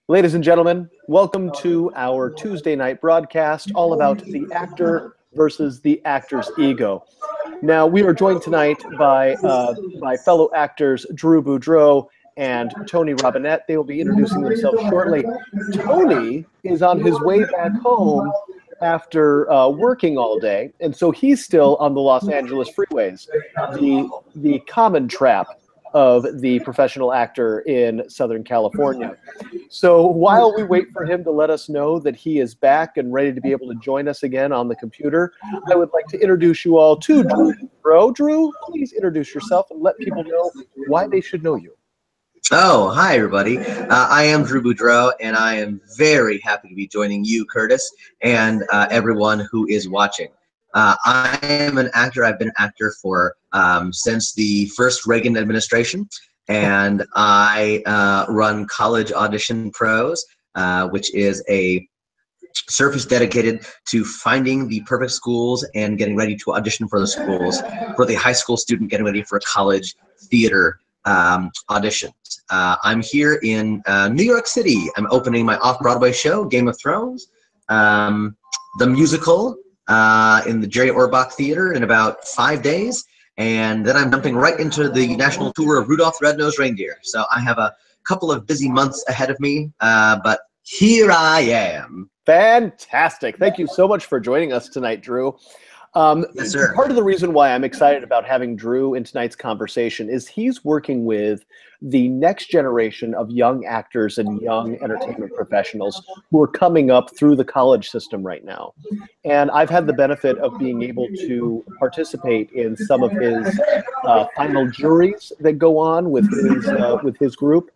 Ladies and gentlemen, welcome to our Tuesday night broadcast all about the actor versus the actor's ego. Now, we are joined tonight by fellow actors Drew Boudreau and Tony Robinette. They will be introducing themselves shortly. Tony is on his way back home after working all day, and so he's still on the Los Angeles freeways, the common trap of the professional actor in Southern California. So while we wait for him to let us know that he is back and ready to be able to join us again on the computer, I would like to introduce you all to Drew Boudreau. Drew, please introduce yourself and let people know why they should know you. Oh, hi, everybody. I am Drew Boudreau, and I am very happy to be joining you, Curtis, and everyone who is watching. I am an actor. I've been an actor for since the first Reagan administration, and I run College Audition Pros, which is a service dedicated to finding the perfect schools and getting ready to audition for the schools for the high school student getting ready for a college theater auditions. I'm here in New York City. I'm opening my off-Broadway show, Game of Thrones, the musical, in the Jerry Orbach Theater in about 5 days, and then I'm jumping right into the national tour of Rudolph the Red-Nosed Reindeer. So I have a couple of busy months ahead of me, but here I am. Fantastic. Thank you so much for joining us tonight, Drew. Yes, sir. Part of the reason why I'm excited about having Drew in tonight's conversation is he's working with the next generation of young actors and young entertainment professionals who are coming up through the college system right now. And I've had the benefit of being able to participate in some of his final juries that go on with his group.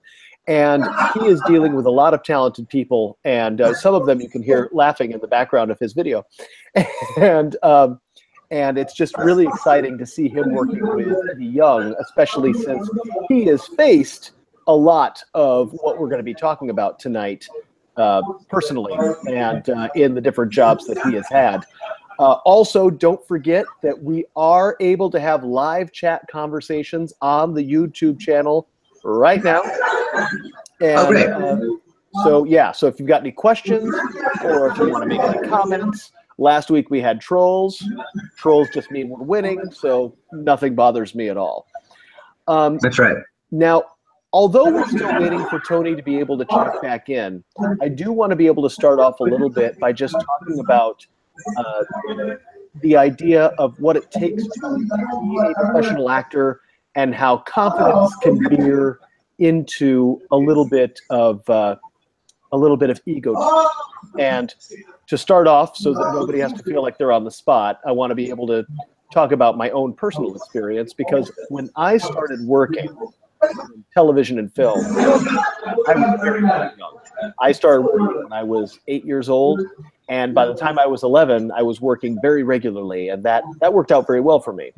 And he is dealing with a lot of talented people, and some of them you can hear laughing in the background of his video. And it's just really exciting to see him working with the young, especially since he has faced a lot of what we're going to be talking about tonight personally and in the different jobs that he has had. Also, don't forget that we are able to have live chat conversations on the YouTube channel right now. And, so if you've got any questions or if you want to make any comments. Last week we had trolls. Trolls just mean we're winning, so nothing bothers me at all. That's right. Now, although we're still waiting for Tony to be able to check back in, I do want to be able to start off a little bit by just talking about the idea of what it takes to be a professional actor and how confidence can veer into a little bit of ego. And to start off, so that nobody has to feel like they're on the spot, I want to be able to talk about my own personal experience, because when I started working in television and film, I was very, very young. I started working when I was 8 years old, and by the time I was 11, I was working very regularly, and that worked out very well for me.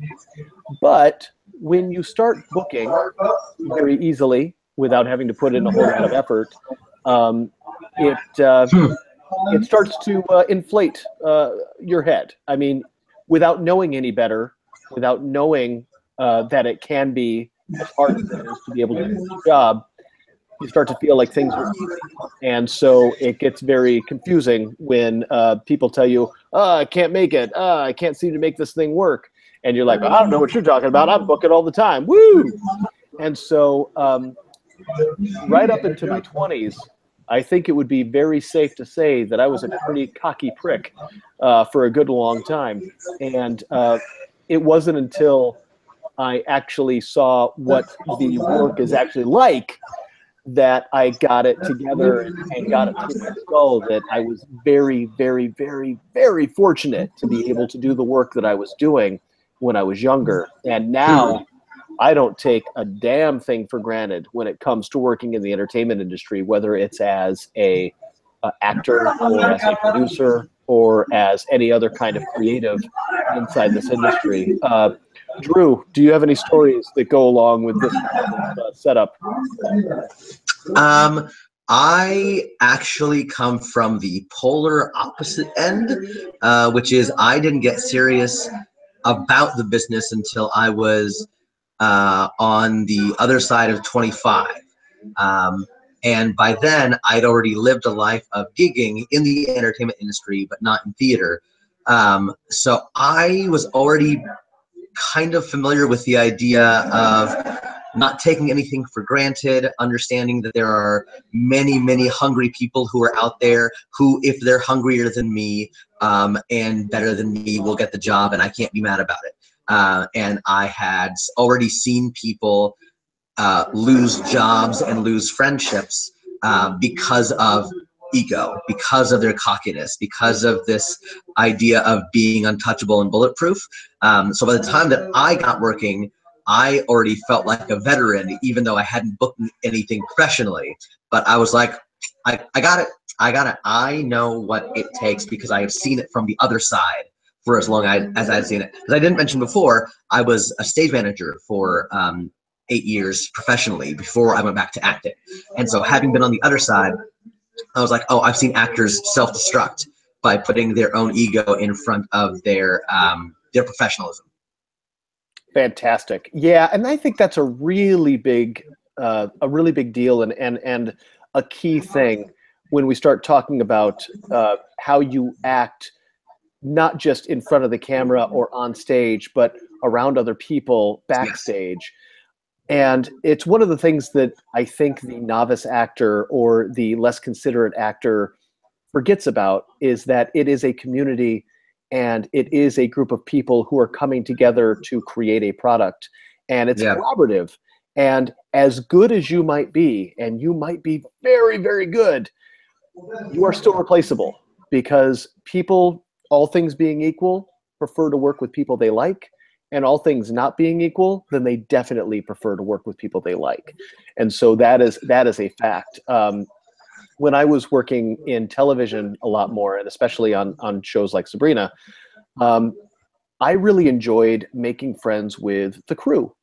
But when you start booking very easily without having to put in a whole lot of effort, it starts to inflate your head. I mean, without knowing any better, without knowing that it can be as hard as it is to be able to do the job, you start to feel like things are easy. And so it gets very confusing when people tell you, oh, I can't make it. I can't seem to make this thing work. And you're like, I don't know what you're talking about. I'm booking all the time. Woo! And so right up into my 20s, I think it would be very safe to say that I was a pretty cocky prick for a good long time. And it wasn't until I actually saw what the work is actually like that I got it together and got it through my skull that I was very, very, very, very fortunate to be able to do the work that I was doing when I was younger. And now I don't take a damn thing for granted when it comes to working in the entertainment industry, whether it's as a actor or as a producer or as any other kind of creative inside this industry. Drew, do you have any stories that go along with this setup? I actually come from the polar opposite end, which is I didn't get serious about the business until I was on the other side of 25. And by then, I'd already lived a life of gigging in the entertainment industry, but not in theater. So I was already kind of familiar with the idea of not taking anything for granted, understanding that there are many, many hungry people who are out there who, if they're hungrier than me and better than me, will get the job, and I can't be mad about it. And I had already seen people lose jobs and lose friendships because of ego, because of their cockiness, because of this idea of being untouchable and bulletproof. So by the time that I got working, I already felt like a veteran, even though I hadn't booked anything professionally. But I was like, I got it. I got it. I know what it takes because I have seen it from the other side for as long as I've seen it. As I didn't mention before, I was a stage manager for 8 years professionally before I went back to acting. And so having been on the other side, I was like, oh, I've seen actors self-destruct by putting their own ego in front of their professionalism. Fantastic. Yeah, and I think that's a really big deal and a key thing when we start talking about how you act, not just in front of the camera or on stage, but around other people backstage. Yes. And it's one of the things that I think the novice actor or the less considerate actor forgets about, is that it is a community and it is a group of people who are coming together to create a product, and it's collaborative. And as good as you might be, and you might be very, very good, you are still replaceable, because people, all things being equal, prefer to work with people they like, and all things not being equal, then they definitely prefer to work with people they like. And so that is a fact. When I was working in television a lot more, and especially on shows like Sabrina, I really enjoyed making friends with the crew.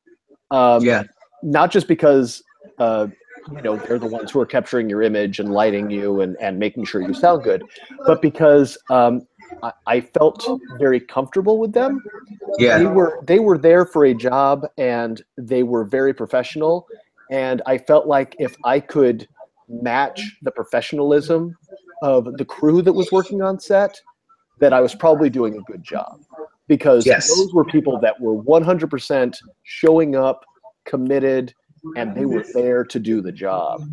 Not just because they're the ones who are capturing your image and lighting you and making sure you sound good, but because I felt very comfortable with them. Yeah. They were there for a job, and they were very professional. And I felt like if I could match the professionalism of the crew that was working on set, that I was probably doing a good job, because those were people that were 100% showing up, committed, and they were there to do the job.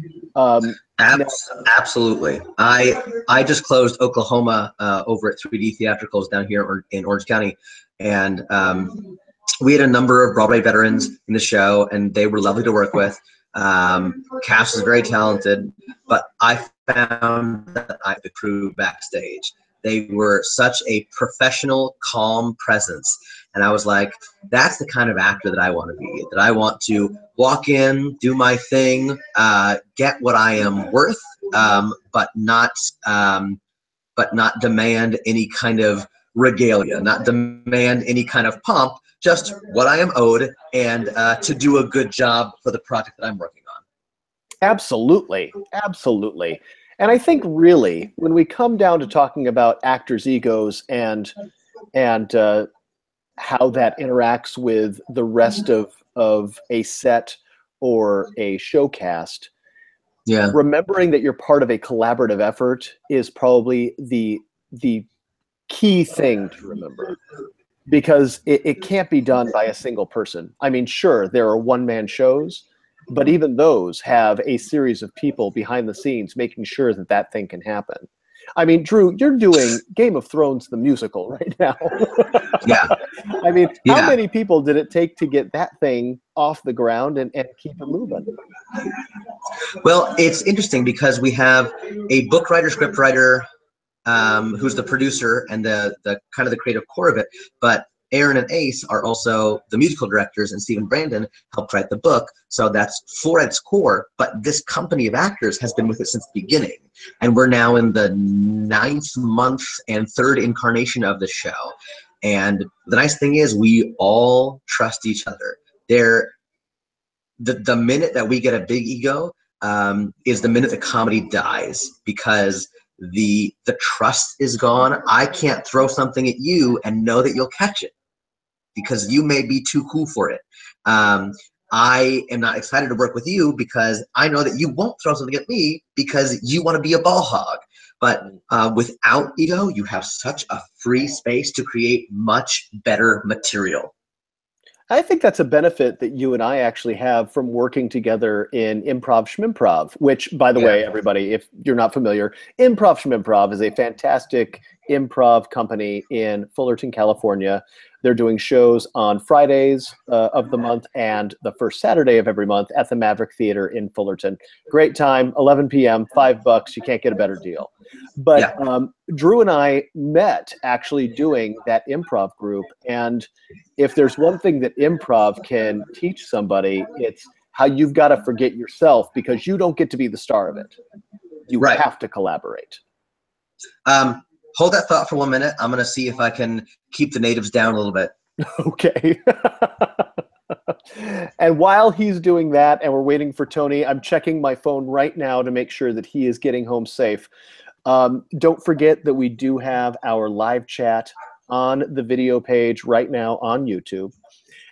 Absolutely. I just closed Oklahoma over at 3D Theatricals down here in Orange County, and we had a number of Broadway veterans in the show, and they were lovely to work with. Cast was very talented, but I found that the crew backstage, they were such a professional, calm presence. And I was like, that's the kind of actor that I want to be, that I want to walk in, do my thing, get what I am worth, but not demand any kind of regalia, not demand any kind of pomp, just what I am owed, and to do a good job for the project that I'm working on. Absolutely. Absolutely. And I think really, when we come down to talking about actors' egos and how that interacts with the rest of a set or a show cast, remembering that you're part of a collaborative effort is probably the key thing to remember, because it can't be done by a single person. I mean, sure, there are one-man shows, but even those have a series of people behind the scenes making sure that that thing can happen. I mean, Drew, you're doing Game of Thrones, the musical, right now. I mean, how many people did it take to get that thing off the ground and keep it moving? Well, it's interesting because we have a book writer, script writer, who's the producer and the kind of the creative core of it, but Aaron and Ace are also the musical directors, and Stephen Brandon helped write the book. So that's 4 at its core, but this company of actors has been with it since the beginning. And we're now in the 9th month and 3rd incarnation of the show. And the nice thing is we all trust each other. The minute that we get a big ego is the minute the comedy dies, because the trust is gone. I can't throw something at you and know that you'll catch it. because you may be too cool for it. I am not excited to work with you because I know that you won't throw something at me because you want to be a ball hog. But without ego, you have such a free space to create much better material. I think that's a benefit that you and I actually have from working together in Improv Schmimprov, which, by the way, everybody, if you're not familiar, Improv Schmimprov is a fantastic improv company in Fullerton, California. They're doing shows on Fridays of the month and the first Saturday of every month at the Maverick Theater in Fullerton. Great time, 11 p.m., $5. You can't get a better deal. But Drew and I met actually doing that improv group. And if there's one thing that improv can teach somebody, it's how you've got to forget yourself, because you don't get to be the star of it. You have to collaborate. Hold that thought for 1 minute. I'm going to see if I can keep the natives down a little bit. Okay. And while he's doing that and we're waiting for Tony, I'm checking my phone right now to make sure that he is getting home safe. Don't forget that we do have our live chat on the video page right now on YouTube.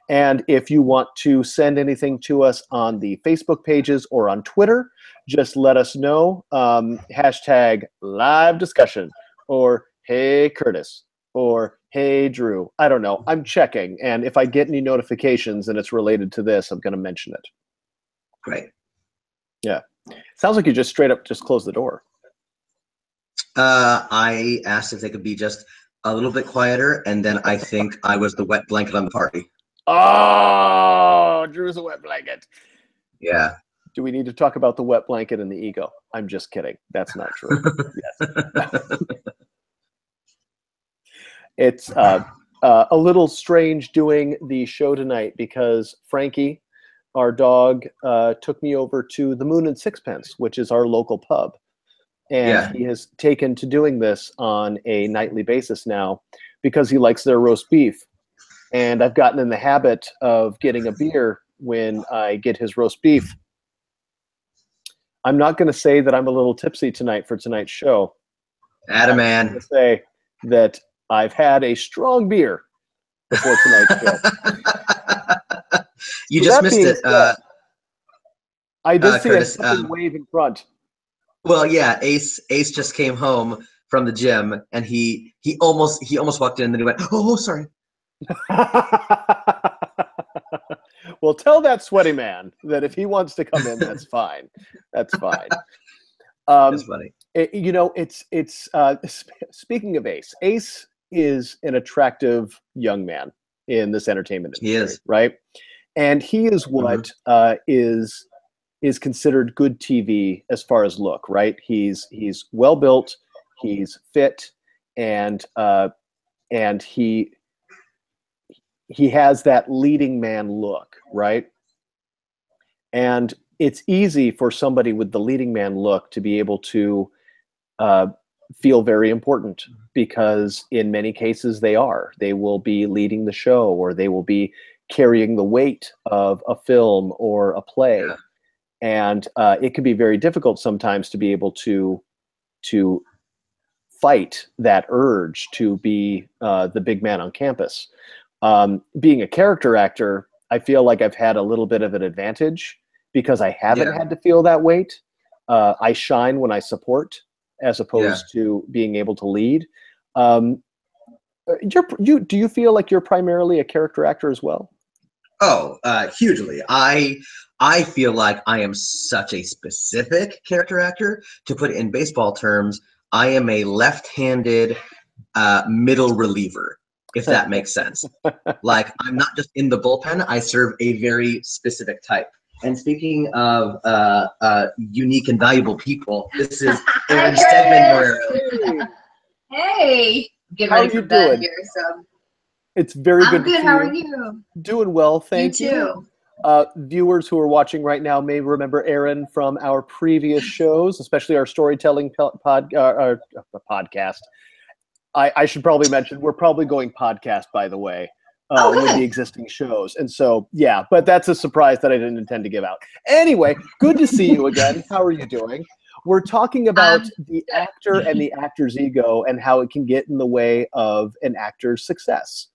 And if you want to send anything to us on the Facebook pages or on Twitter, just let us know. Hashtag live discussion, or hey Curtis, or hey Drew. I don't know. I'm checking. And if I get any notifications and it's related to this, I'm going to mention it. Great. Yeah. Sounds like you just straight up just closed the door. I asked if they could be just a little bit quieter, and then I think I was the wet blanket on the party. Oh, Drew's a wet blanket. Yeah. Do we need to talk about the wet blanket and the ego? I'm just kidding. That's not true. Yes. It's a little strange doing the show tonight because Frankie, our dog, took me over to the Moon and Sixpence, which is our local pub. And he has taken to doing this on a nightly basis now because he likes their roast beef. And I've gotten in the habit of getting a beer when I get his roast beef. I'm not going to say that I'm a little tipsy tonight for tonight's show. Atta man. I'm going to say that I've had a strong beer before tonight's show. You just missed it. I did see Curtis, a wave in front. Well, yeah, Ace just came home from the gym, and he almost walked in, and then he went, "Oh, sorry." Well, tell that sweaty man that if he wants to come in, that's fine. That's fine. That's funny. Speaking of Ace, Ace is an attractive young man in this entertainment industry. He is, right? And he is what is considered good TV as far as look, right? He's well built, he's fit, and he has that leading man look, right? And it's easy for somebody with the leading man look to be able to feel very important, because in many cases they will be leading the show, or they will be carrying the weight of a film or a play. Yeah. And it can be very difficult sometimes to be able to fight that urge to be the big man on campus. Being a character actor, I feel like I've had a little bit of an advantage because I haven't had to feel that weight. I shine when I support, as opposed to being able to lead. Do you feel like you're primarily a character actor as well? Oh, hugely. I feel like I am such a specific character actor. To put it in baseball terms, I am a left-handed middle reliever, if that makes sense. Like, I'm not just in the bullpen, I serve a very specific type. And speaking of unique and valuable people, this is Aaron Stegman. Hey, get How ready are for you bed doing? here. So it's very good. I'm good. How are you? Doing well, thank you. You too. Viewers who are watching right now may remember Aaron from our previous shows, especially our storytelling podcast. I should probably mention we're probably going podcast, by the way. With the existing shows. And so, yeah, but that's a surprise that I didn't intend to give out. Anyway, good to see you again. How are you doing? We're talking about the actor and the actor's ego and how it can get in the way of an actor's success.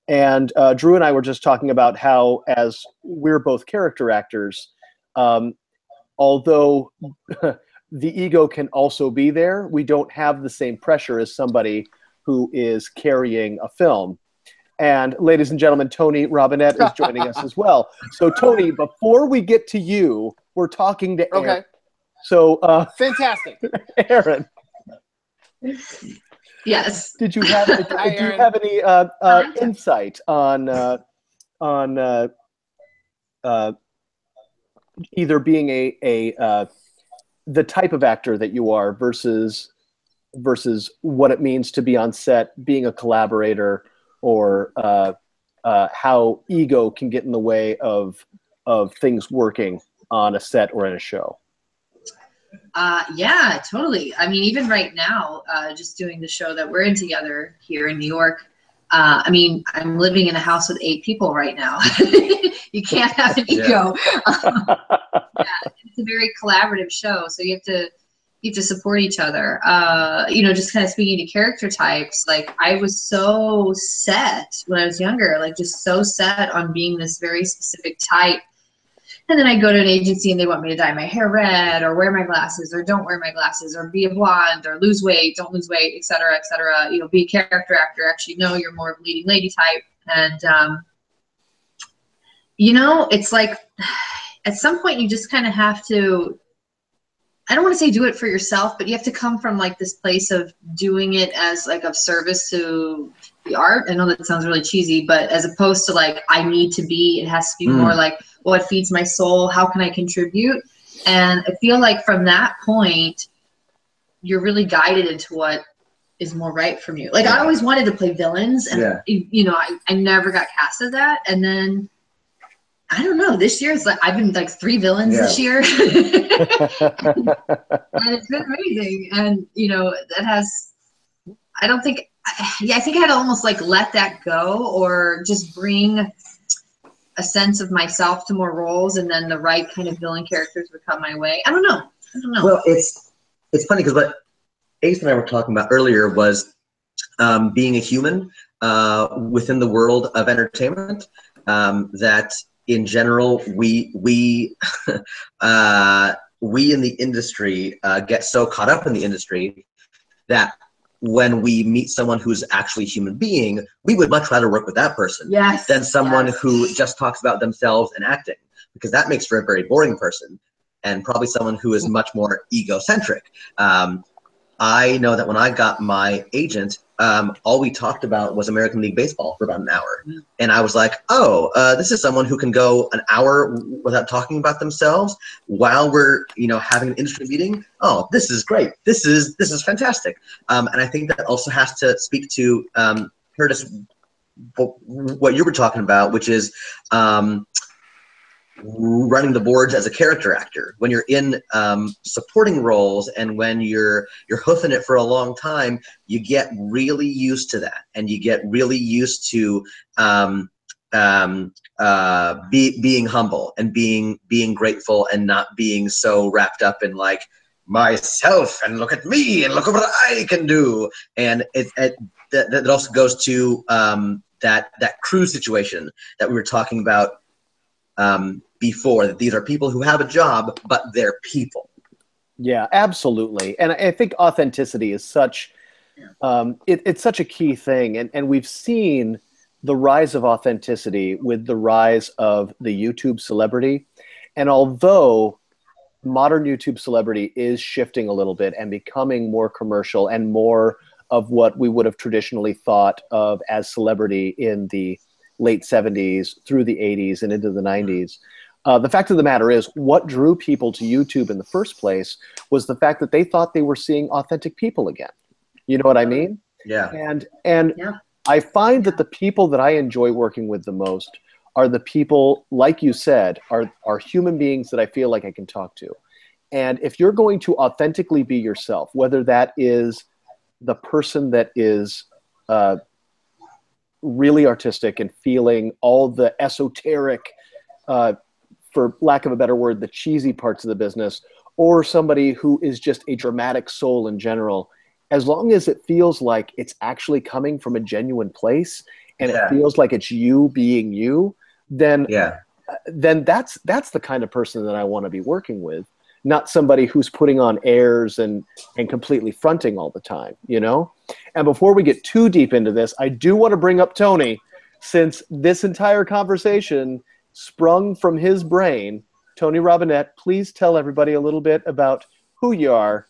And Drew and I were just talking about how, as we're both character actors, although the ego can also be there, we don't have the same pressure as somebody who is carrying a film. And ladies and gentlemen, Tony Robinette is joining us as well. So Tony, before we get to you, we're talking to Aaron. Okay. So Fantastic. Aaron. Yes. Did you have any insight on either being the type of actor that you are versus what it means to be on set, being a collaborator, or how ego can get in the way of things working on a set or in a show? Yeah, totally. I mean, even right now, just doing the show that we're in together here in New York, I mean, I'm living in a house with 8 people right now. You can't have an ego. Yeah, it's a very collaborative show, so you have to support each other. You know, just kind of speaking to character types, like I was so set when I was younger, like just so set on being this very specific type. And then I go to an agency and they want me to dye my hair red, or wear my glasses, or don't wear my glasses, or be a blonde, or lose weight, don't lose weight, et cetera, et cetera. You know, be a character actor. Actually, no, you're more of a leading lady type. And, you know, it's like at some point you just kind of have to, I don't want to say do it for yourself, but you have to come from like this place of doing it as like of service to the art. I know that sounds really cheesy, but as opposed to like, I need to be, it has to be more like, what feeds my soul? How can I contribute? And I feel like from that point, you're really guided into what is more right from you. Like I always wanted to play villains, and you know, I never got cast as that. And then I don't know, this year it's like I've been like 3 villains this year. And it's been amazing. And you know, that has, I don't think, I think I had to almost like let that go, or just bring a sense of myself to more roles, and then the right kind of villain characters would come my way. I don't know. Well, it's funny because what Ace and I were talking about earlier was being a human within the world of entertainment. That in general, we in the industry get so caught up in the industry that when we meet someone who's actually a human being, we would much rather work with that person than someone who just talks about themselves and acting, because that makes for a very boring person, and probably someone who is much more egocentric. I know that when I got my agent, all we talked about was American League Baseball for about an hour. And I was like, oh, this is someone who can go an hour without talking about themselves while we're, you know, having an industry meeting. Oh, this is great. This is fantastic. And I think that also has to speak to, Curtis, what you were talking about, which is running the boards as a character actor. When you're in supporting roles, and when you're hoofing it for a long time, you get really used to that, and you get really used to being humble and being grateful, and not being so wrapped up in like myself and look at me and look at what I can do. And that also goes to that crew situation that we were talking about before, that these are people who have a job, but they're people. Yeah, absolutely. And I think authenticity is such, it's such a key thing. And we've seen the rise of authenticity with the rise of the YouTube celebrity. And although modern YouTube celebrity is shifting a little bit and becoming more commercial and more of what we would have traditionally thought of as celebrity in the late 70s through the 80s and into the 90s, the fact of the matter is, what drew people to YouTube in the first place was the fact that they thought they were seeing authentic people again. You know what I mean? Yeah. And I find that the people that I enjoy working with the most are the people, like you said, are human beings that I feel like I can talk to. And if you're going to authentically be yourself, whether that is the person that is really artistic and feeling all the esoteric, for lack of a better word, the cheesy parts of the business, or somebody who is just a dramatic soul in general, as long as it feels like it's actually coming from a genuine place and it feels like it's you being you, then that's the kind of person that I want to be working with, not somebody who's putting on airs and completely fronting all the time, you know? And before we get too deep into this, I do want to bring up Tony, since this entire conversation sprung from his brain. Tony Robinette, please tell everybody a little bit about who you are,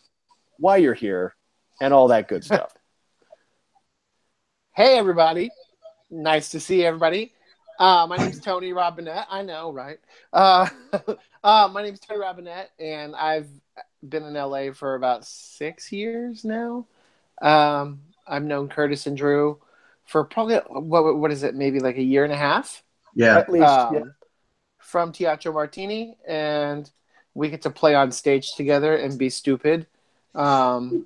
why you're here, and all that good stuff. Hey, everybody. Nice to see everybody. My name's Tony Robinette. I know, right? My name's Tony Robinette, and I've been in LA for about 6 years now. I've known Curtis and Drew for probably, what is it, maybe like a year and a half? Yeah. At least, from Teatro Martini, and we get to play on stage together and be stupid for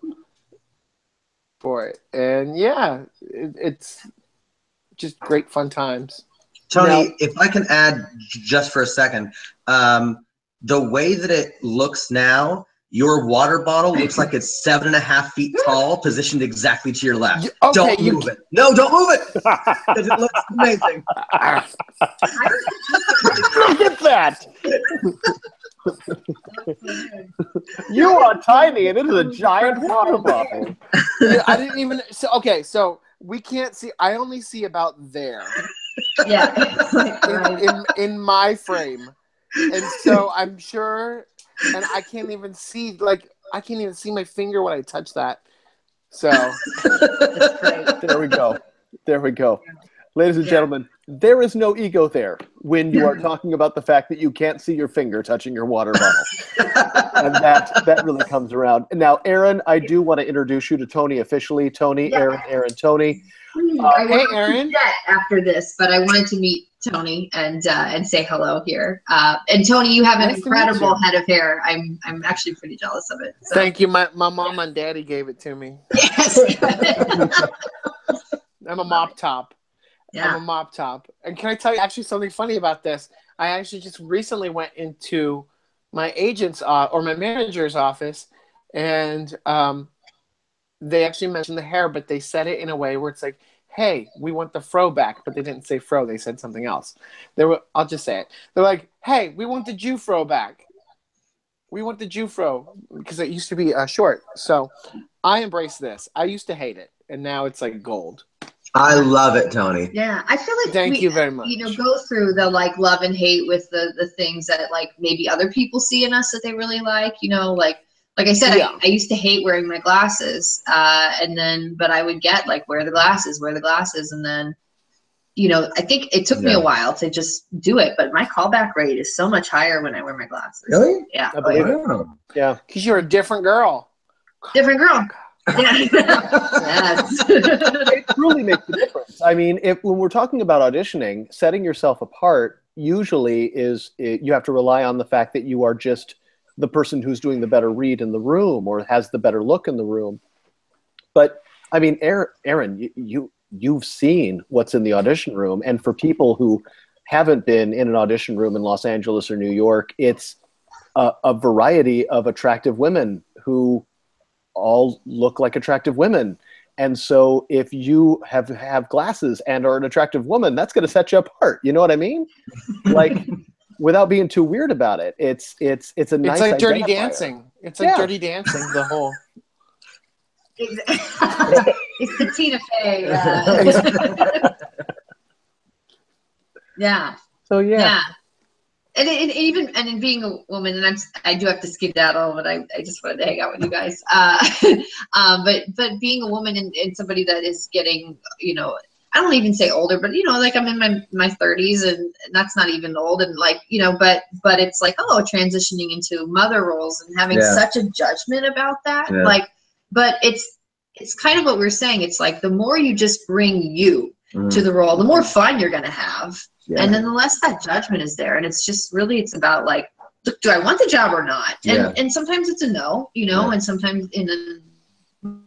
it. And yeah, it's just great fun times. Tony, if I can add just for a second, the way that it looks now, your water bottle looks like it's 7.5 feet tall, positioned exactly to your left. Okay, don't move it. No, don't move it. Because it looks amazing. Look at that. You are tiny, and it is a giant water bottle. I didn't even. So we can't see. I only see about there. Yeah. in my frame, and so I'm sure, and I can't even see. Like, I can't even see my finger when I touch that. So there we go. There we go. Ladies and gentlemen, there is no ego there when you are talking about the fact that you can't see your finger touching your water bottle. And that really comes around. Now, Aaron, I do want to introduce you to Tony officially. Tony, Aaron, Tony. Hey, Aaron. After this, but I wanted to meet Tony and say hello here. And Tony, you have an incredible head of hair. I'm actually pretty jealous of it. So. Thank you. My mom and daddy gave it to me. Yes. I'm a mop top. Yeah. I'm a mop top. And can I tell you actually something funny about this? I actually just recently went into my agent's or my manager's office, and they actually mentioned the hair, but they said it in a way where it's like, hey, we want the fro back, but they didn't say fro. They said something else. I'll just say it. They're like, hey, we want the Jew fro back. We want the Jew fro, because it used to be short. So I embrace this. I used to hate it, and now it's like gold. I love it, Tony. Yeah, I feel like Thank you very much. Go through the like love and hate with the things that like maybe other people see in us that they really like. Like I said, I used to hate wearing my glasses, but I would get like wear the glasses, and then I think it took me a while to just do it, but my callback rate is so much higher when I wear my glasses. Really? Yeah. I believe it. Yeah, because you're a different girl. Different girl. Yeah. It truly makes a difference. I mean, when we're talking about auditioning, setting yourself apart usually you have to rely on the fact that you are just the person who's doing the better read in the room or has the better look in the room. But I mean, Aaron, you've seen what's in the audition room, and for people who haven't been in an audition room in Los Angeles or New York, it's a variety of attractive women who all look like attractive women. And so if you have glasses and are an attractive woman, that's going to set you apart. You know what I mean? Like, without being too weird about it, it's a nice. It's like Dirty identifier. Dancing. It's like Dirty Dancing. The whole. It's the Tina Fey. Yeah. So yeah. And in being a woman, and I do have to skedaddle, but I just wanted to hang out with you guys. But being a woman and somebody that is getting, I don't even say older, but like I'm in my 30s, and that's not even old, and like but it's like transitioning into mother roles and having such a judgment about that, but it's kind of what we're saying. It's like the more you just bring you to the role, the more fun you're gonna have. Yeah. And then the less that judgment is there. And it's just really, it's about like, look, do I want the job or not? And sometimes it's a no, and sometimes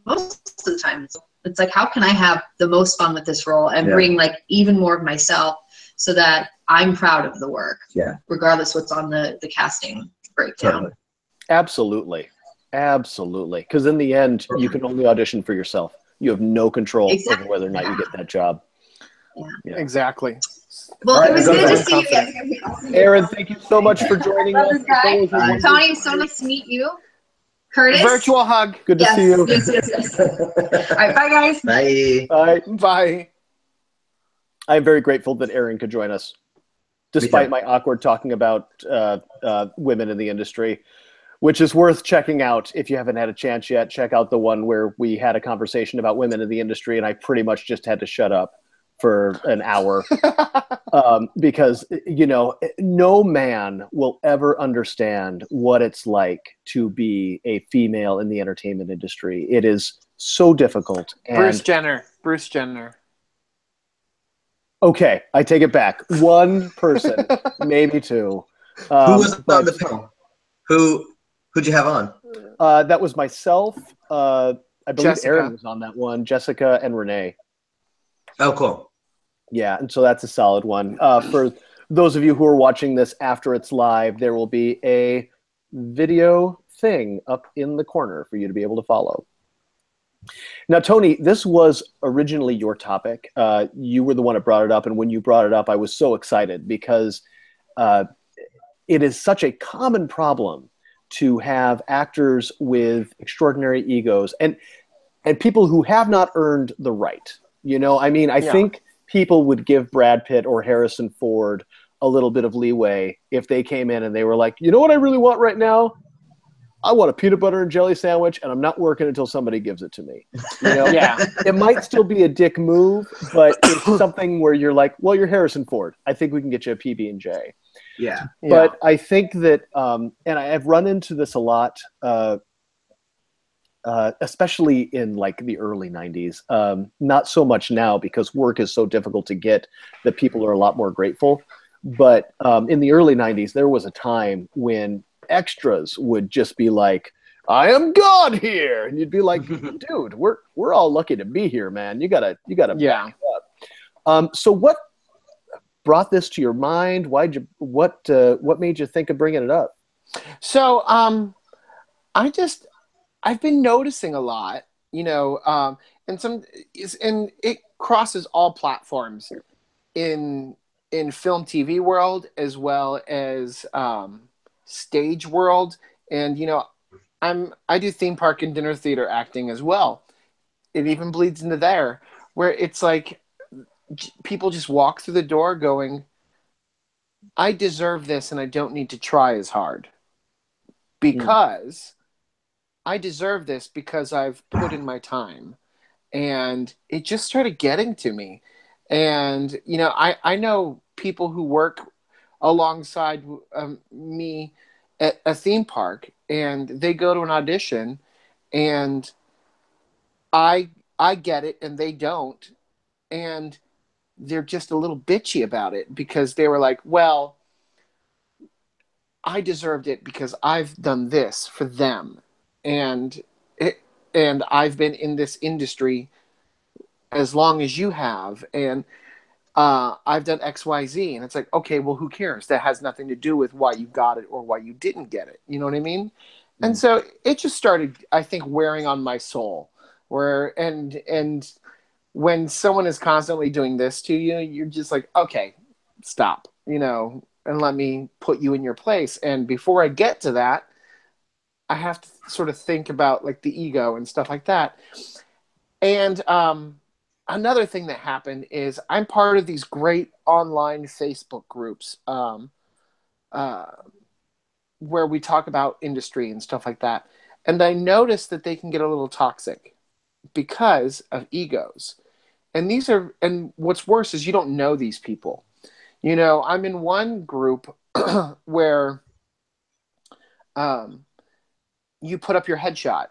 most of the time it's like, how can I have the most fun with this role and bring like even more of myself so that I'm proud of the work, regardless what's on the casting breakdown. Totally. Absolutely. Because in the end, you can only audition for yourself. You have no control over whether or not you get that job. Yeah. Exactly. Well, All it was right, good to go see you ahead. guys. Aaron, thank you so much for joining Love us. this guy. It's always a wonderful- Tony, so nice to meet you. Curtis. Virtual hug. Good to Yes, see you. yes. All right, bye, guys. Bye. Bye. Bye. I'm very grateful that Aaron could join us, despite too. my awkward talking about women in the industry, which is worth checking out. If you haven't had a chance yet, check out the one where we had a conversation about women in the industry, and I pretty much just had to shut up for an hour because, you know, no man will ever understand what it's like to be a female in the entertainment industry. It is so difficult. And Bruce Jenner. okay, I take it back. One person, maybe two. Who was on but the panel? Who'd you have on? that was myself. I believe Jessica. Aaron was on that one. Jessica and Renee. Oh, cool. Yeah, and so that's a solid one. For those of you who are watching this after it's live, there will be a video thing up in the corner for you to be able to follow. Now, Tony, this was originally your topic. You were the one that brought it up, and when you brought it up, I was so excited because it is such a common problem to have actors with extraordinary egos and people who have not earned the right. You know, I mean, I think people would give Brad Pitt or Harrison Ford a little bit of leeway if they came in and they were like, you know what I really want right now? I want a peanut butter and jelly sandwich, and I'm not working until somebody gives it to me. You know? Yeah. It might still be a dick move, but it's something where you're like, well, you're Harrison Ford. I think we can get you a PB&J. Yeah. But I think that, and I've run into this a lot, especially in like the early 90s. Not so much now because work is so difficult to get that people are a lot more grateful. But in the early 90s, there was a time when extras would just be like, I am God here. And you'd be like, dude, we're all lucky to be here, man. You gotta back it up. So what brought this to your mind? What made you think of bringing it up? So I've been noticing a lot, you know, and it crosses all platforms in film TV world as well as stage world. And you know, I do theme park and dinner theater acting as well. It even bleeds into there, where it's like people just walk through the door going, I deserve this and I don't need to try as hard because I deserve this because I've put in my time. And it just started getting to me. And, you know, I know people who work alongside me at a theme park, and they go to an audition, and I get it and they don't. And they're just a little bitchy about it because they were like, well, I deserved it because I've done this for them. And I've been in this industry as long as you have. And I've done XYZ. And it's like, okay, well, who cares? That has nothing to do with why you got it or why you didn't get it. You know what I mean? And so it just started, I think, wearing on my soul. And when someone is constantly doing this to you, you're just like, okay, stop, you know, and let me put you in your place. And before I get to that, I have to sort of think about like the ego and stuff like that. And another thing that happened is I'm part of these great online Facebook groups where we talk about industry and stuff like that. And I noticed that they can get a little toxic because of egos. And what's worse is you don't know these people. You know, I'm in one group where you put up your headshot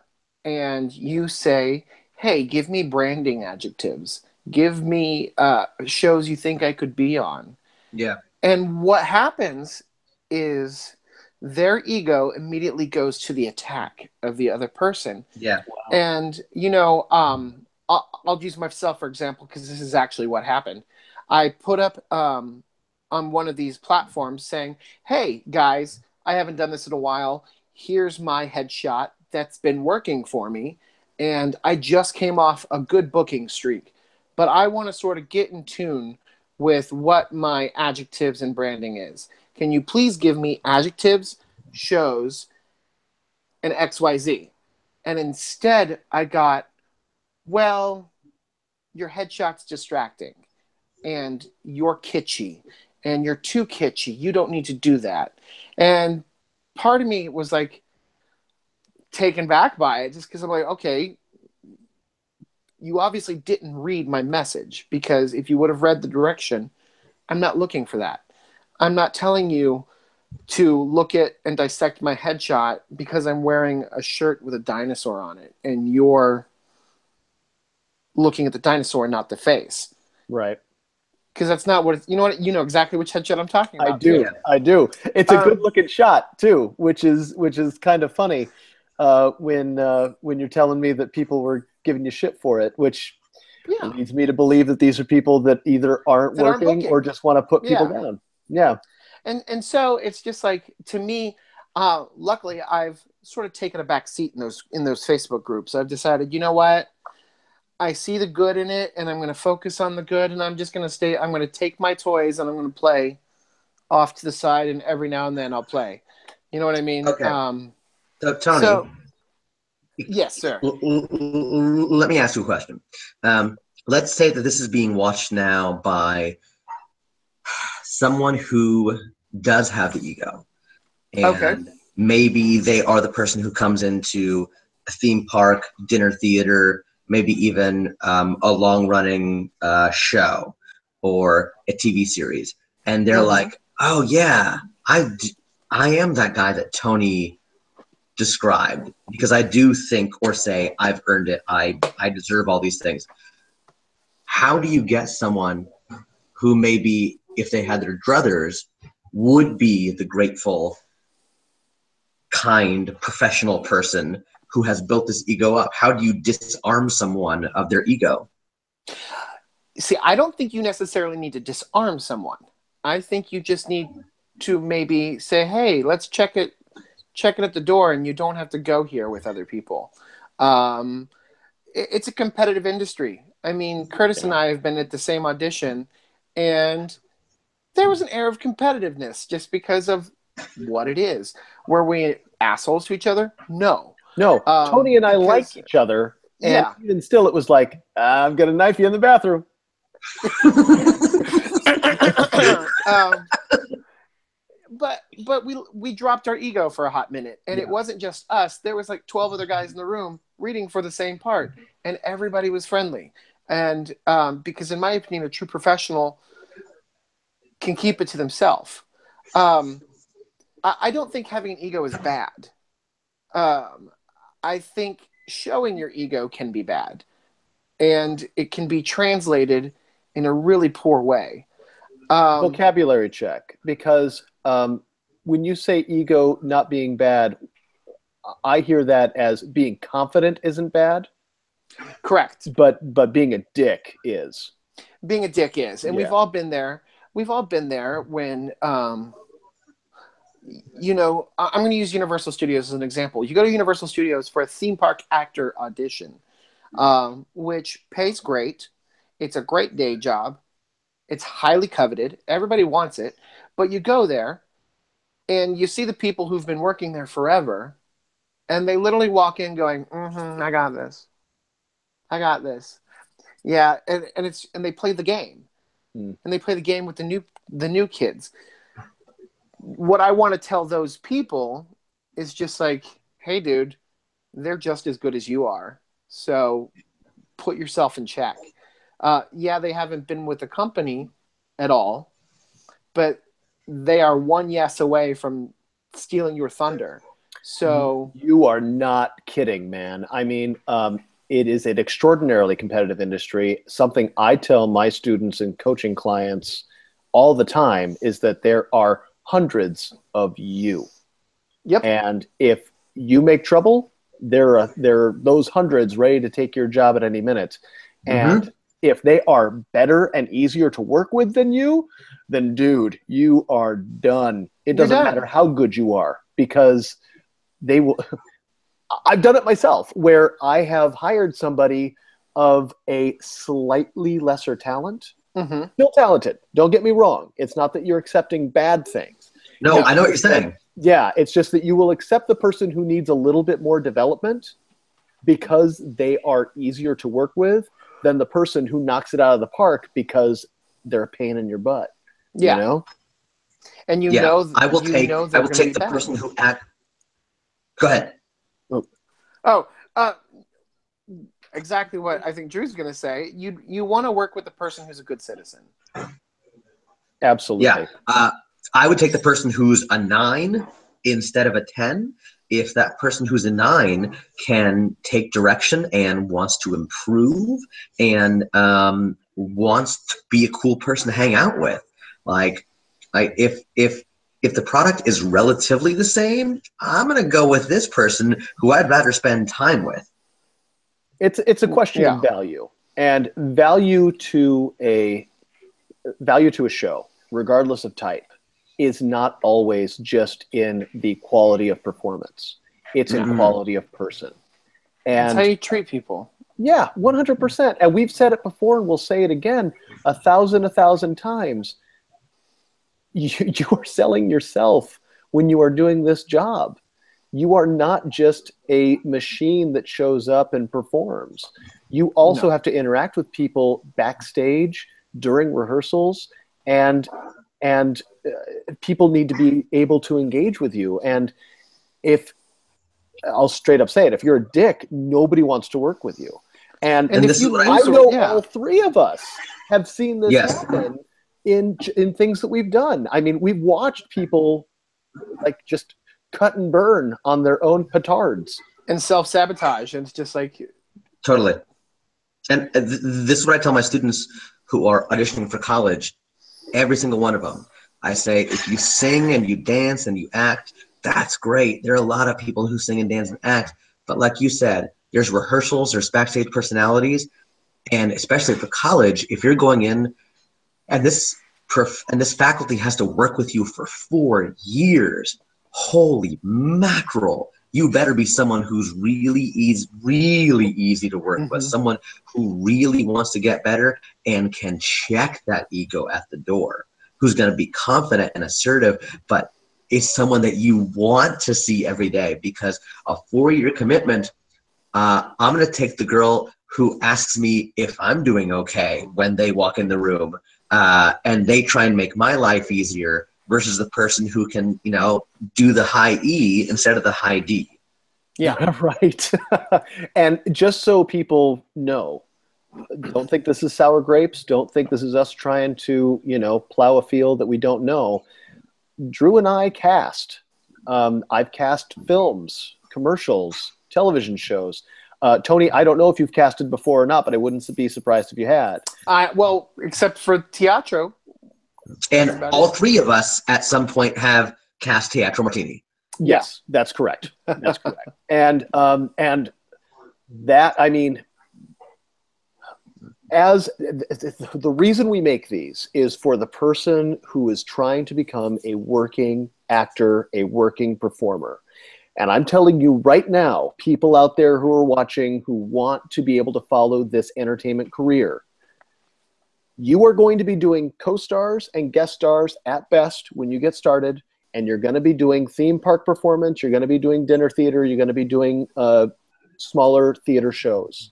and you say, hey, give me branding adjectives. Give me shows you think I could be on. Yeah. And what happens is their ego immediately goes to the attack of the other person. Yeah. Wow. And, you know, I'll use myself, for example, because this is actually what happened. I put up on one of these platforms saying, hey, guys, I haven't done this in a while. Here's my headshot that's been working for me. And I just came off a good booking streak. but I want to sort of get in tune with what my adjectives and branding is. Can you please give me adjectives, shows, and XYZ? And instead I got, well, your headshot's distracting and you're kitschy and you're too kitschy. You don't need to do that. And part of me was like taken back by it just because I'm like, okay, you obviously didn't read my message, because if you would have read the direction, I'm not looking for that. I'm not telling you to look at and dissect my headshot because I'm wearing a shirt with a dinosaur on it and you're looking at the dinosaur, not the face. Right. Because that's not what you know exactly which headshot I'm talking about. I do. It's a good looking shot too, which is kind of funny when you're telling me that people were giving you shit for it, which leads me to believe that these are people that either aren't working or just want to put people down. Yeah. And so it's just like, to me, luckily I've sort of taken a back seat in those Facebook groups. I've decided, you know what? I see the good in it, and I'm going to focus on the good, and I'm just going to I'm going to take my toys and I'm going to play off to the side, and every now and then I'll play. You know what I mean? Okay. So Tony. Yes, sir. Let me ask you a question. Let's say that this is being watched now by someone who does have the ego. And maybe they are the person who comes into a theme park, dinner theater, maybe even a long-running show or a TV series. And they're like, oh, yeah, I am that guy that Tony described, because I do think or say I've earned it. I deserve all these things. How do you get someone who maybe, if they had their druthers, would be the grateful, kind, professional person who has built this ego up? How do you disarm someone of their ego? See, I don't think you necessarily need to disarm someone. I think you just need to maybe say, hey, let's check it at the door, and you don't have to go here with other people. It's a competitive industry. I mean, Curtis and I have been at the same audition, and there was an air of competitiveness just because of what it is. Were we assholes to each other? No. Tony and I like each other, and even still, it was like, I'm gonna knife you in the bathroom. But we dropped our ego for a hot minute, and it wasn't just us. There was like 12 other guys in the room reading for the same part, and everybody was friendly. And because in my opinion, a true professional can keep it to themselves. I don't think having an ego is bad. I think showing your ego can be bad, and it can be translated in a really poor way. Vocabulary check, because when you say ego not being bad, I hear that as being confident isn't bad. Correct. But being a dick is. Being a dick is. And we've all been there. We've all been there when, you know, I'm going to use Universal Studios as an example. You go to Universal Studios for a theme park actor audition, which pays great. It's a great day job. It's highly coveted. Everybody wants it. But you go there, and you see the people who've been working there forever, and they literally walk in going, I got this. I got this. Yeah, and they play the game. And they play the game with the new kids. What I want to tell those people is just like, hey, dude, they're just as good as you are. So put yourself in check. They haven't been with the company at all, but they are one yes away from stealing your thunder. So you are not kidding, man. I mean, it is an extraordinarily competitive industry. Something I tell my students and coaching clients all the time is that there are hundreds of you. Yep. And if you make trouble, there are those hundreds ready to take your job at any minute. And if they are better and easier to work with than you, then dude, you are done. It doesn't matter how good you are, because they will. I've done it myself, where I have hired somebody of a slightly lesser talent, Mm-hmm. still talented. Don't get me wrong. It's not that you're accepting bad things. No, I know what you're saying. Yeah, it's just that you will accept the person who needs a little bit more development because they are easier to work with than the person who knocks it out of the park because they're a pain in your butt. Yeah. You know? And I will take the person who act. Go ahead. Exactly what I think Drew's going to say. You want to work with the person who's a good citizen. Absolutely. Yeah. I would take the person who's a 9 instead of a 10. If that person who's a 9 can take direction and wants to improve and wants to be a cool person to hang out with, like if the product is relatively the same, I'm gonna go with this person who I'd rather spend time with. It's a question of value, and value to a show, regardless of type, is not always just in the quality of performance. It's in quality of person. And that's how you treat people. Yeah, 100%. And we've said it before, and we'll say it again 1,000 times. You are selling yourself when you are doing this job. You are not just a machine that shows up and performs. You also have to interact with people backstage during rehearsals, and people need to be able to engage with you. And if I'll straight up say it, if you're a dick, nobody wants to work with you. And this is what I know all three of us have seen this happen in things that we've done. I mean, we've watched people like just cut and burn on their own petards and self-sabotage, and it's just like totally. And this is what I tell my students who are auditioning for college, every single one of them. I say, if you sing and you dance and you act, that's great. There are a lot of people who sing and dance and act, but like you said, there's rehearsals, there's backstage personalities, and especially for college, if you're going in and this faculty has to work with you for 4 years, holy mackerel, you better be someone who's really easy to work with, someone who really wants to get better and can check that ego at the door, who's going to be confident and assertive, but is someone that you want to see every day. Because a 4-year commitment, I'm going to take the girl who asks me if I'm doing okay when they walk in the room, and they try and make my life easier, versus the person who can, do the high E instead of the high D. Yeah, right. And just so people know, don't think this is sour grapes. Don't think this is us trying to, plow a field that we don't know. Drew and I cast. I've cast films, commercials, television shows. Tony, I don't know if you've casted before or not, but I wouldn't be surprised if you had. Well, except for teatro. And all three of us at some point have cast Teatro Martini. Yes, that's correct. That's correct. And that, I mean, as the reason we make these is for the person who is trying to become a working actor, a working performer. And I'm telling you right now, people out there who are watching who want to be able to follow this entertainment career, you are going to be doing co-stars and guest stars at best when you get started, and you're going to be doing theme park performance, you're going to be doing dinner theater, you're going to be doing smaller theater shows.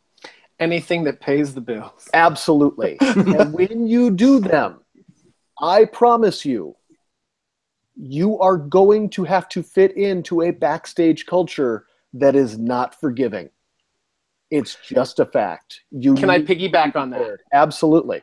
Anything that pays the bills. Absolutely. And when you do them, I promise you, you are going to have to fit into a backstage culture that is not forgiving. It's just a fact. Can I piggyback on that? Absolutely.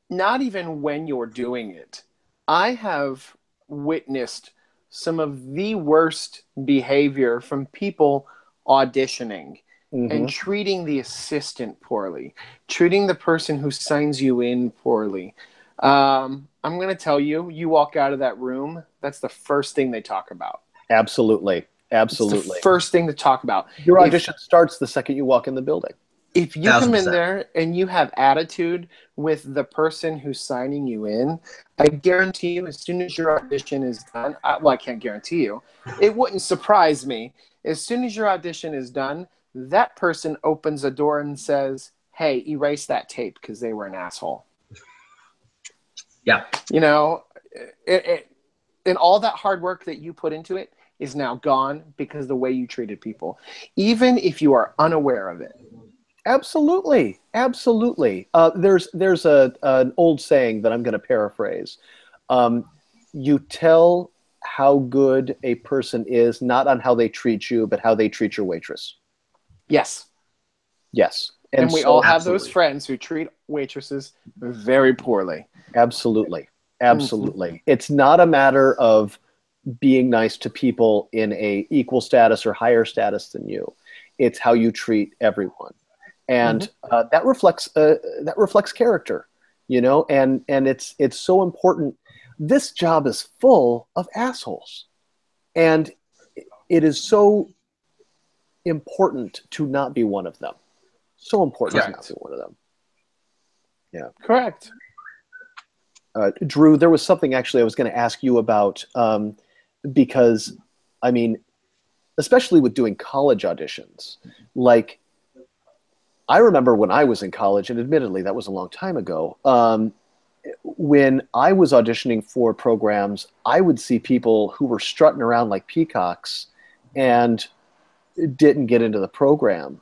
Not even when you're doing it. I have witnessed some of the worst behavior from people auditioning and treating the assistant poorly, treating the person who signs you in poorly. I'm going to tell you, you walk out of that room, that's the first thing they talk about. Absolutely. Absolutely. It's the first thing to talk about. Your audition starts the second you walk in the building. If you 1,000%. come in there and you have attitude with the person who's signing you in, I guarantee you as soon as your audition is done, I can't guarantee you, it wouldn't surprise me. As soon as your audition is done, that person opens a door and says, hey, erase that tape because they were an asshole. Yeah. You know, and all that hard work that you put into it is now gone because of the way you treated people, even if you are unaware of it. Absolutely, absolutely. There's an old saying that I'm going to paraphrase. You tell how good a person is not on how they treat you, but how they treat your waitress. Yes. Yes. And we so, all have absolutely. those friends who treat waitresses very poorly. Absolutely. Absolutely. It's not a matter of being nice to people in a equal status or higher status than you. It's how you treat everyone. And that reflects character, you know, and it's so important. This job is full of assholes, and it is so important to not be one of them. So important to not be one of them. Yeah. Correct. Drew, there was something actually I was going to ask you about, because, I mean, especially with doing college auditions, like, I remember when I was in college, and admittedly that was a long time ago, when I was auditioning for programs, I would see people who were strutting around like peacocks and didn't get into the program.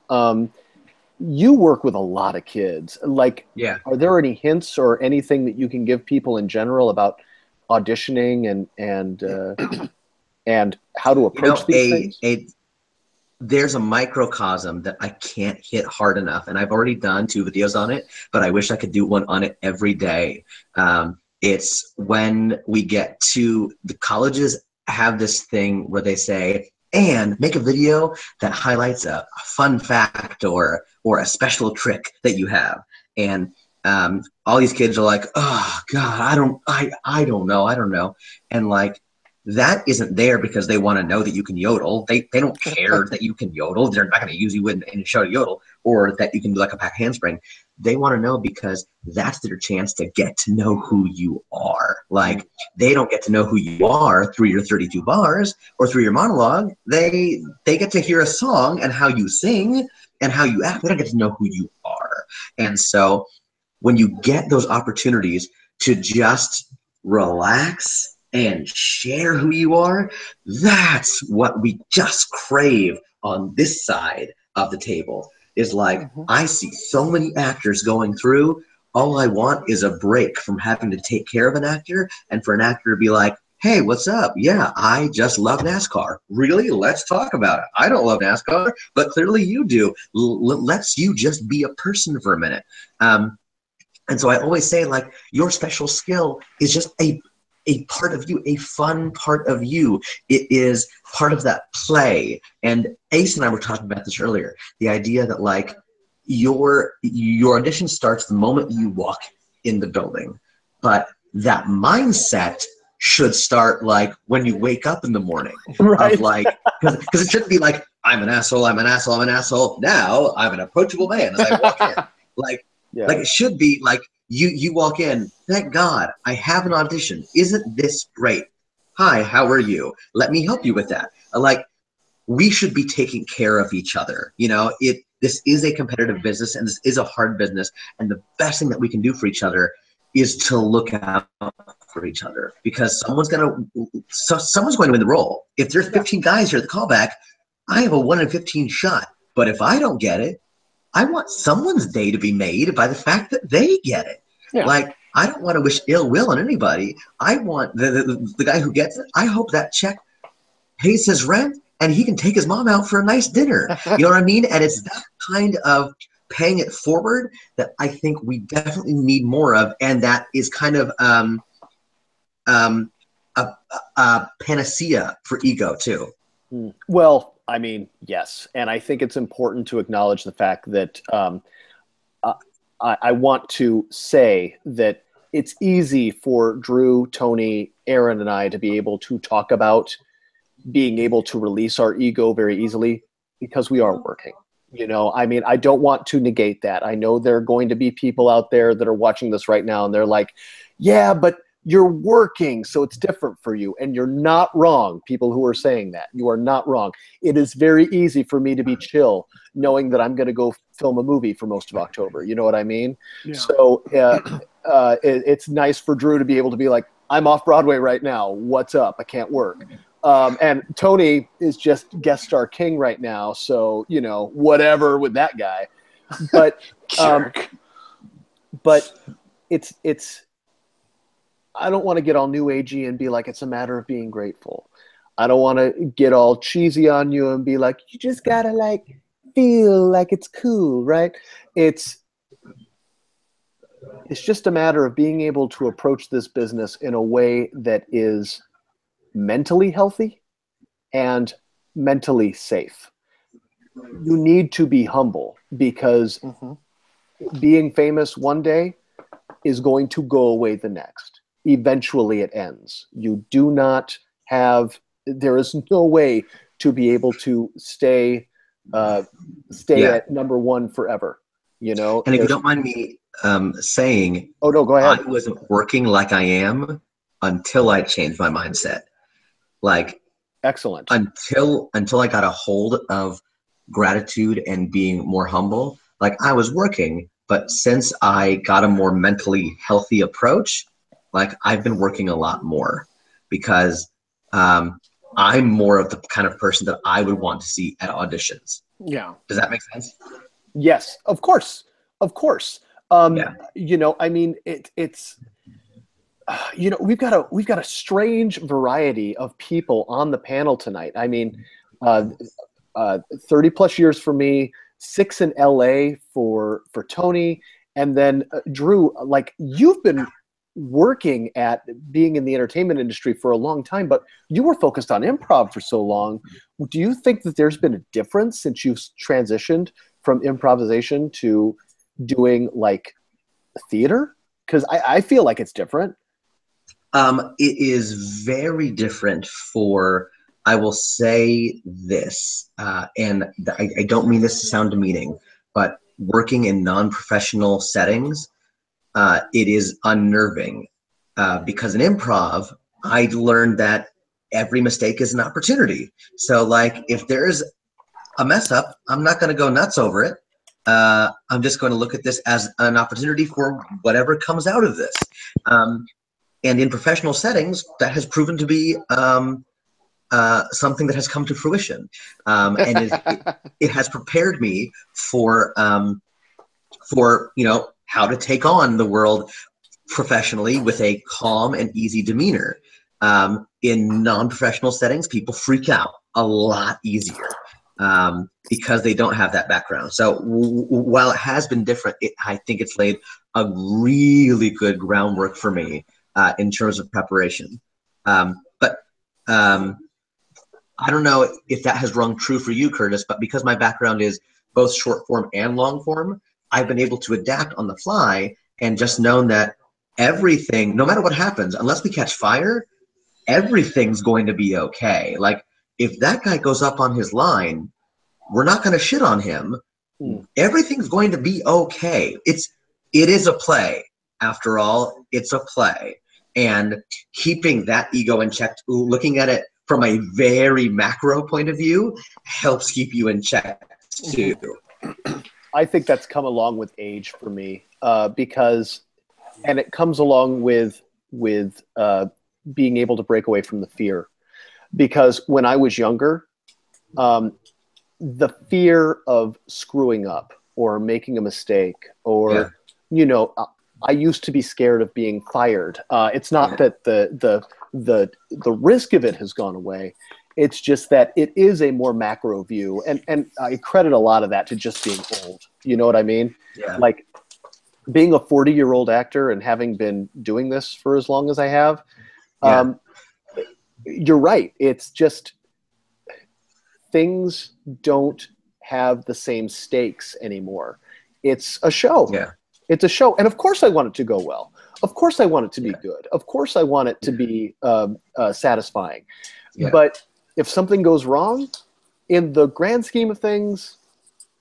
You work with a lot of kids. Like, are there any hints or anything that you can give people in general about auditioning and how to approach these things? There's a microcosm that I can't hit hard enough, and I've already done 2 videos on it, but I wish I could do one on it every day. It's when we get to the colleges have this thing where they say, and make a video that highlights a fun fact or a special trick that you have. And all these kids are like, oh God, I don't know. And like, that isn't there because they want to know that you can yodel. They don't care that you can yodel. They're not going to use you in a show to yodel, or that you can do like a back handspring. They want to know because that's their chance to get to know who you are. Like, they don't get to know who you are through your 32 bars or through your monologue. They get to hear a song and how you sing and how you act. They don't get to know who you are. And so when you get those opportunities to just relax and share who you are, that's what we just crave on this side of the table. Is like, I see so many actors going through, all I want is a break from having to take care of an actor, and for an actor to be like, hey, what's up? Yeah, I just love NASCAR. Really? Let's talk about it. I don't love NASCAR, but clearly you do. Let's you just be a person for a minute. And so I always say, like, your special skill is just a part of you, a fun part of you. It is part of that play. And Ace and I were talking about this earlier, the idea that, like, your audition starts the moment you walk in the building, but that mindset should start like when you wake up in the morning. Right. Of like, because it shouldn't be like, I'm an asshole, I'm an asshole, I'm an asshole. Now I'm an approachable man as I walk in. Like it should be like, you walk in, thank God, I have an audition. Isn't this great? Hi, how are you? Let me help you with that. Like, we should be taking care of each other. You know, this is a competitive business, and this is a hard business. And the best thing that we can do for each other is to look out for each other, because someone's going to win the role. If there's 15 guys here at the callback, I have a 1 in 15 shot. But if I don't get it, I want someone's day to be made by the fact that they get it. Yeah. Like, I don't want to wish ill will on anybody. I want the guy who gets it, I hope that check pays his rent and he can take his mom out for a nice dinner. You know what I mean? And it's that kind of paying it forward that I think we definitely need more of. And that is kind of a panacea for ego too. Well, I mean, yes. And I think it's important to acknowledge the fact that I want to say that it's easy for Drew, Tony, Aaron, and I to be able to talk about being able to release our ego very easily because we are working. You know, I mean, I don't want to negate that. I know there are going to be people out there that are watching this right now and they're like, yeah, but you're working, so it's different for you. And you're not wrong, people who are saying that. You are not wrong. It is very easy for me to be chill, knowing that I'm going to go film a movie for most of October. You know what I mean? Yeah. So it's nice for Drew to be able to be like, I'm off Broadway right now. What's up? I can't work. And Tony is just guest star king right now. So, you know, whatever with that guy. But but it's I don't want to get all new agey and be like, it's a matter of being grateful. I don't want to get all cheesy on you and be like, you just got to like feel like it's cool, right? It's just a matter of being able to approach this business in a way that is mentally healthy and mentally safe. You need to be humble because being famous one day is going to go away the next. Eventually it ends. You do not have, there is no way to be able to stay at number one forever. You know, and if you don't mind me saying, oh no, go ahead. I wasn't working like I am until I changed my mindset. Like, excellent. Until I got a hold of gratitude and being more humble, like I was working, but since I got a more mentally healthy approach, like I've been working a lot more because I'm more of the kind of person that I would want to see at auditions. Yeah. Does that make sense? Yes, of course. Of course. You know, I mean, it's, you know, we've got a strange variety of people on the panel tonight. I mean, 30 plus years for me, 6 in LA for Tony. And then Drew, like you've been working at being in the entertainment industry for a long time, but you were focused on improv for so long. Do you think that there's been a difference since you've transitioned from improvisation to doing theater? Because I feel like it's different. It is very different for, I will say this, and I don't mean this to sound demeaning, but working in non-professional settings, it is unnerving because in improv, I learned that every mistake is an opportunity. So like if there's a mess up, I'm not going to go nuts over it. I'm just going to look at this as an opportunity for whatever comes out of this. And in professional settings, that has proven to be something that has come to fruition. And it has prepared me for you know, how to take on the world professionally with a calm and easy demeanor. In non-professional settings, people freak out a lot easier because they don't have that background. So while it has been different, I think it's laid a really good groundwork for me in terms of preparation. But I don't know if that has rung true for you, Curtis, but because my background is both short form and long form, I've been able to adapt on the fly and just known that everything, no matter what happens, unless we catch fire, everything's going to be okay. Like if that guy goes up on his line, we're not going to shit on him. Everything's going to be okay. It is a play. After all, it's a play. And keeping that ego in check, looking at it from a very macro point of view, helps keep you in check too. I think that's come along with age for me because, and it comes along with being able to break away from the fear. Because when I was younger, the fear of screwing up or making a mistake or, you know, I used to be scared of being fired. It's not that the risk of it has gone away. It's just that it is a more macro view. And I credit a lot of that to just being old. You know what I mean? Yeah. Like being a 40-year-old actor and having been doing this for as long as I have, you're right. It's just things don't have the same stakes anymore. It's a show. Yeah. It's a show. And of course I want it to go well. Of course I want it to be good. Of course I want it to be satisfying. Yeah. But if something goes wrong, in the grand scheme of things,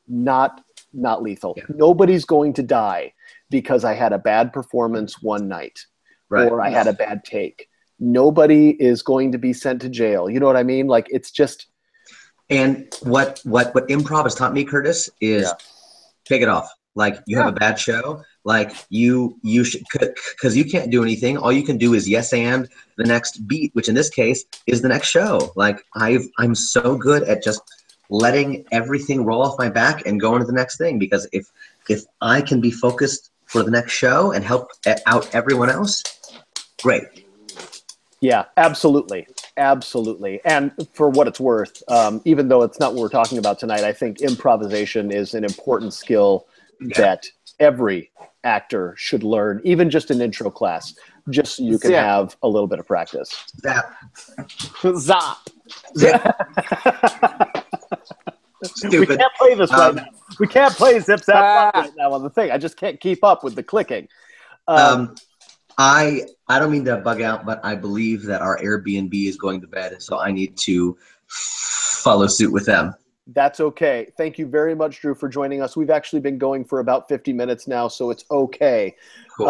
not lethal. Yeah. Nobody's going to die because I had a bad performance one night. Right. or I had a bad take. Nobody is going to be sent to jail. You know what I mean? Like, it's just. And what improv has taught me, Curtis, is take it off. Like, you have a bad show, like you should, because you can't do anything. All you can do is yes and the next beat, which in this case is the next show. Like, I'm so good at just letting everything roll off my back and going to the next thing, because if I can be focused for the next show and help out everyone else, great. Yeah, absolutely. Absolutely. And for what it's worth, even though it's not what we're talking about tonight, I think improvisation is an important skill that every actor should learn, even just an intro class, just so you can have a little bit of practice. Zap. Zap. Zip. Stupid. We can't play this right now. We can't play Zip Zap right now on the thing. I just can't keep up with the clicking. I don't mean to bug out, but I believe that our Airbnb is going to bed, so I need to follow suit with them. That's okay. Thank you very much, Drew, for joining us. We've actually been going for about 50 minutes now, so it's okay. Cool.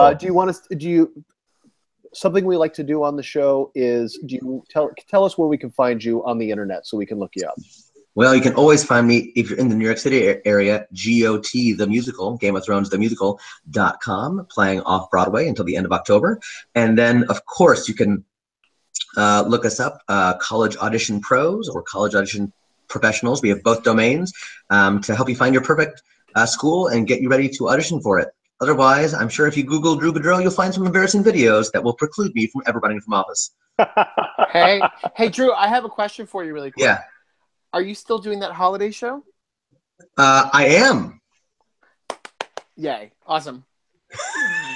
Something we like to do on the show is, do you tell us where we can find you on the internet so we can look you up? Well, you can always find me, if you're in the New York City area, GOT the Musical, Game of Thrones the Musical.com, playing off-Broadway until the end of October. And then, of course, you can look us up, College Audition Pros or College Audition Professionals. We have both domains to help you find your perfect school and get you ready to audition for it. Otherwise, I'm sure if you Google Drew Boudreau, you'll find some embarrassing videos that will preclude me from ever running from office. Hey, Drew, I have a question for you really quick. Yeah. Are you still doing that holiday show? I am. Yay. Awesome.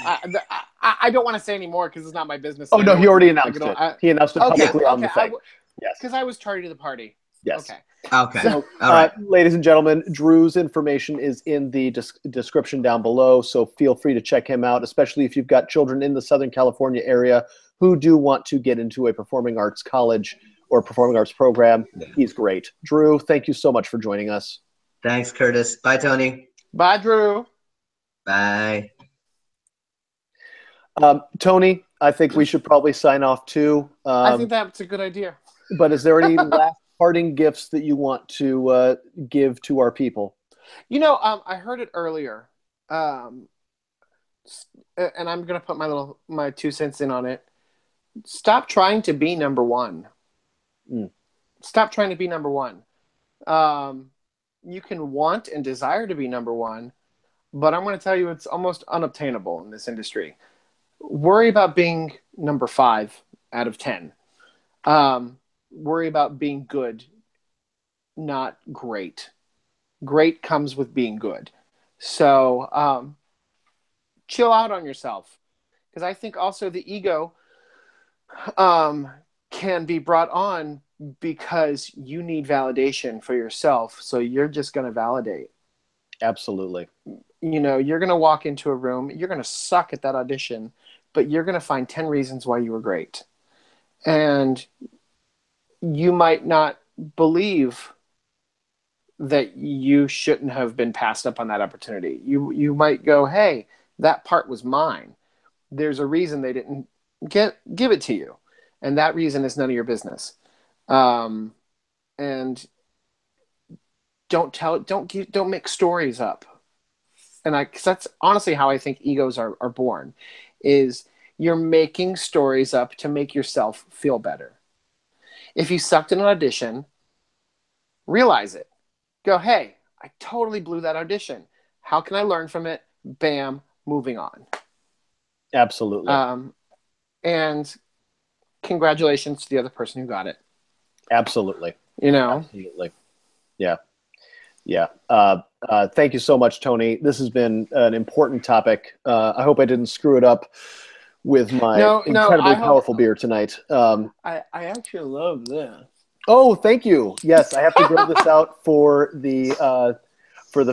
I don't want to say any more because it's not my business. Oh, no, he already announced it. He announced it publicly on the thing. Yes. Because I was tardy to the party. Yes. Okay. So, all right. Ladies and gentlemen, Drew's information is in the description down below, so feel free to check him out, especially if you've got children in the Southern California area who do want to get into a performing arts college or performing arts program. He's great. Drew, thank you so much for joining us. Thanks, Curtis. Bye, Tony. Bye, Drew. Bye. Tony, I think we should probably sign off too. I think that's a good idea. But is there any last parting gifts that you want to give to our people? You know, I heard it earlier, and I'm going to put my 2 cents in on it. Stop trying to be number one. Stop trying to be number one. You can want and desire to be number one, but I'm going to tell you it's almost unobtainable in this industry. Worry about being number 5 out of 10. Worry about being good, not great. Great comes with being good. So chill out on yourself, because I think also the ego can be brought on because you need validation for yourself. So you're just going to validate. Absolutely. You know, you're going to walk into a room, you're going to suck at that audition, but you're going to find 10 reasons why you were great. And you might not believe that you shouldn't have been passed up on that opportunity. You might go, hey, that part was mine. There's a reason they didn't give it to you. And that reason is none of your business. And don't make stories up. And cause that's honestly how I think egos are born, is you're making stories up to make yourself feel better. If you sucked in an audition, realize it. Go, hey, I totally blew that audition. How can I learn from it? Bam, moving on. Absolutely. And congratulations to the other person who got it. Absolutely. You know? Absolutely. Yeah. Yeah. Thank you so much, Tony. This has been an important topic. I hope I didn't screw it up with my incredibly powerful beer tonight. I actually love this. Oh, thank you. Yes, I have to grow this out for the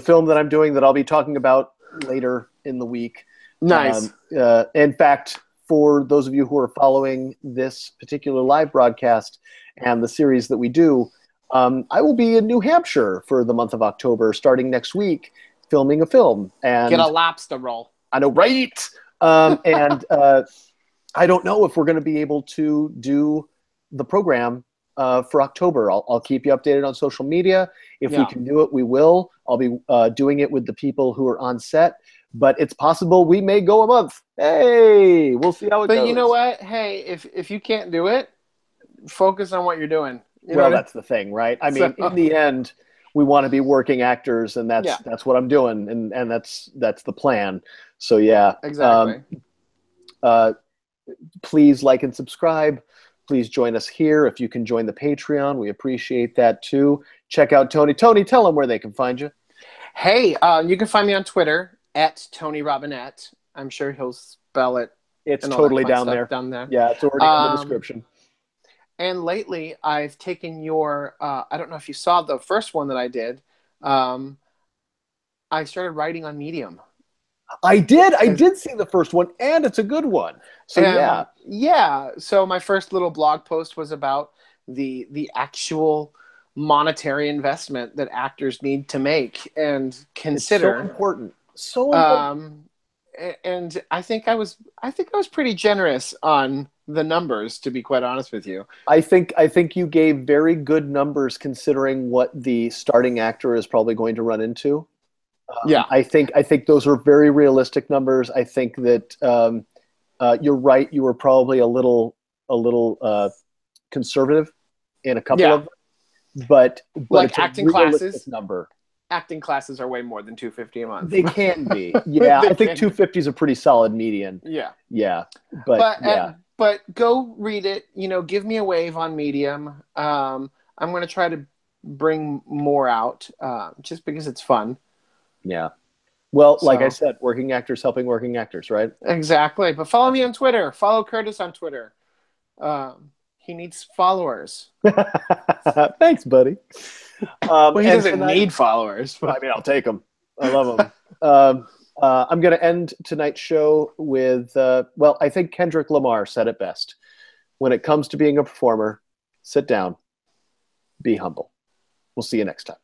film that I'm doing that I'll be talking about later in the week. Nice. In fact, for those of you who are following this particular live broadcast and the series that we do, I will be in New Hampshire for the month of October, starting next week, filming a film. And get a lobster roll. I know, right? I don't know if we're going to be able to do the program for October. I'll keep you updated on social media. If we can do it, we will. I'll be doing it with the people who are on set, but it's possible we may go a month. Hey, we'll see how it goes. But you know what? Hey, if you can't do it, focus on what you're doing. Well, that's the thing, right? I mean, in the end, we want to be working actors, and that's what I'm doing, and that's the plan. So yeah, exactly. Please like and subscribe. Please join us here. If you can join the Patreon, we appreciate that too. Check out Tony. Tony, tell them where they can find you. Hey, you can find me on Twitter at Tony Robinette. I'm sure he'll spell it. It's totally down there. Yeah, it's already in the description. And lately, I've taken your, I don't know if you saw the first one that I did. I started writing on Medium. I did see the first one, and it's a good one. So yeah. So my first little blog post was about the actual monetary investment that actors need to make and consider. It's so important. So important. And I think I was pretty generous on the numbers, to be quite honest with you. I think you gave very good numbers considering what the starting actor is probably going to run into. I think those are very realistic numbers. I think that you're right. You were probably a little conservative in a couple of them, but like it's acting a realistic classes. Number. Acting classes are way more than $250 a month. They can be. Yeah, I think $250 is a pretty solid median. Yeah. But go read it. Give me a wave on Medium. I'm going to try to bring more out just because it's fun. Yeah. Well, like I said, working actors helping working actors, right? Exactly. But follow me on Twitter. Follow Curtis on Twitter. He needs followers. Thanks, buddy. Well, he doesn't need followers. But... I mean, I'll take them. I love them. I'm going to end tonight's show with, I think Kendrick Lamar said it best. When it comes to being a performer, sit down, be humble. We'll see you next time.